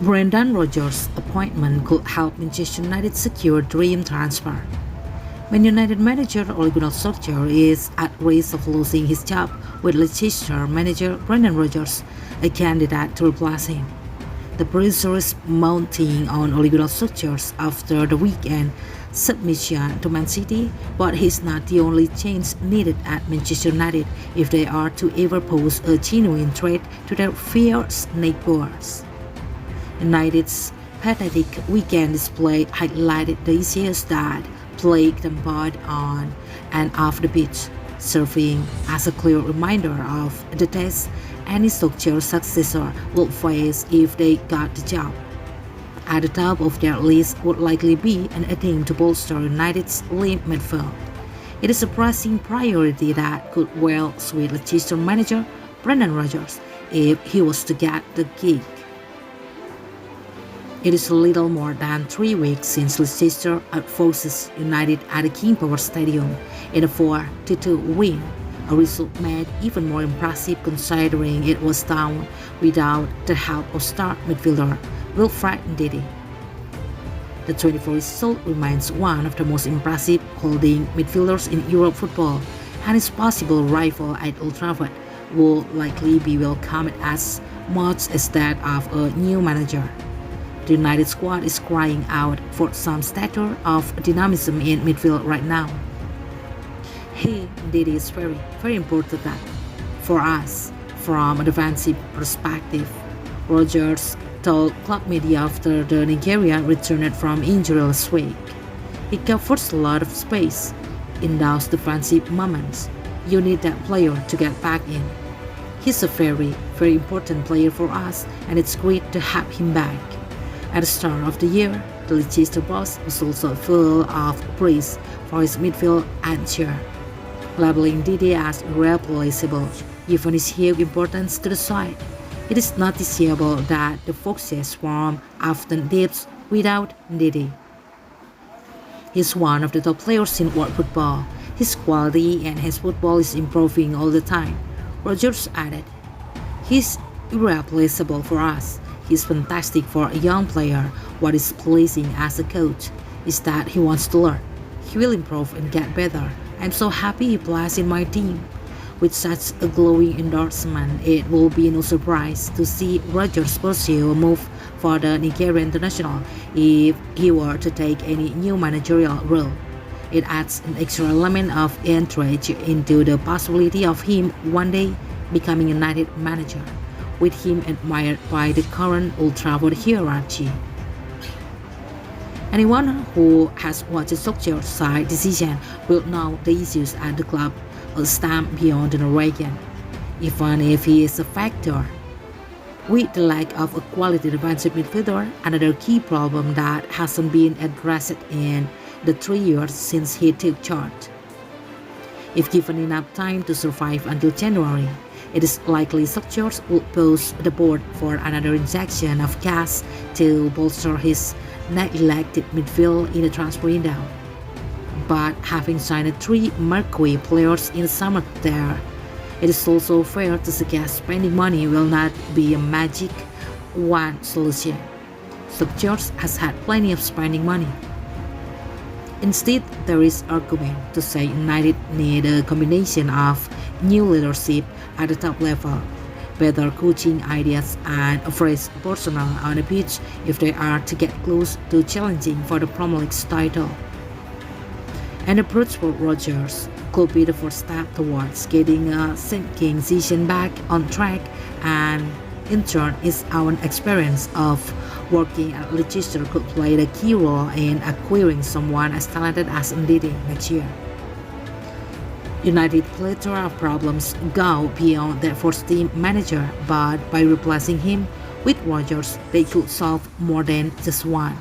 Brendan Rodgers' appointment could help Manchester United secure dream transfer. Man United manager Ole Gunnar Solskjaer is at risk of losing his job with Leicester manager Brendan Rodgers, a candidate to replace him. The pressure is mounting on Ole Gunnar Solskjaer after the weekend submission to Man City, but he's not the only change needed at Manchester United if they are to ever pose a genuine threat to their fierce neighbours. United's pathetic weekend display highlighted the issues that plagued them both on and off the pitch, serving as a clear reminder of the test any Solskjaer successor will face if they got the job. At the top of their list would likely be an attempt to bolster United's limp midfield. It is a pressing priority that could well sway Leicester manager Brendan Rodgers if he was to get the gig. It is a little more than 3 weeks since Leicester outfoxed United at the King Power Stadium in a 4-2 win, a result made even more impressive considering it was done without the help of star midfielder Wilfred Ndidi. The 24 result remains one of the most impressive holding midfielders in Europe football, and his possible rival at Old Trafford will likely be welcomed as much as that of a new manager. The United squad is crying out for some stature of dynamism in midfield right now. Indeed is very important that for us, from a defensive perspective, Rodgers told club media after the Nigerian returned from injury last week. He covers a lot of space. In those defensive moments, you need that player to get back in. He's a very important player for us, and it's great to have him back. At the start of the year, the Leicester boss was also full of praise for his midfield anchor, labeling Ndidi as irreplaceable, given his huge importance to the side. It is noticeable that the Foxes form often dips without Ndidi. He's one of the top players in world football. His quality and his football is improving all the time. Rodgers added, "He's irreplaceable for us. He's fantastic for a young player. What is pleasing as a coach is that he wants to learn. He will improve and get better. I'm so happy he plays in my team." With such a glowing endorsement, it will be no surprise to see Rodgers pursue a move for the Nigerian international if he were to take any new managerial role. It adds an extra element of intrigue into the possibility of him one day becoming a United manager, with him admired by the current Old Trafford hierarchy. Anyone who has watched Solskjaer's side decision will know the issues at the club stem beyond generation, even if he is a factor. With the lack of a quality defensive midfielder, another key problem that hasn't been addressed in the 3 years since he took charge. If given enough time to survive until January, it is likely Solskjaer will push the board for another injection of cash to bolster his neglected midfield in the transfer window. But having signed 3 marquee players in the summer there, it is also fair to suggest spending money will not be a magic wand solution. Solskjaer has had plenty of spending money. Instead, there is argument to say United need a combination of new leadership at the top level, better coaching ideas, and a fresh personnel on the pitch if they are to get close to challenging for the Premier League's title. An approach for Rodgers could be the first step towards getting a sinking season back on track, and in turn his own experience of working at Leicester could play the key role in acquiring someone as talented as Ndidi next year. United's plethora of problems go beyond their first-team manager, but by replacing him with Rodgers, they could solve more than just one.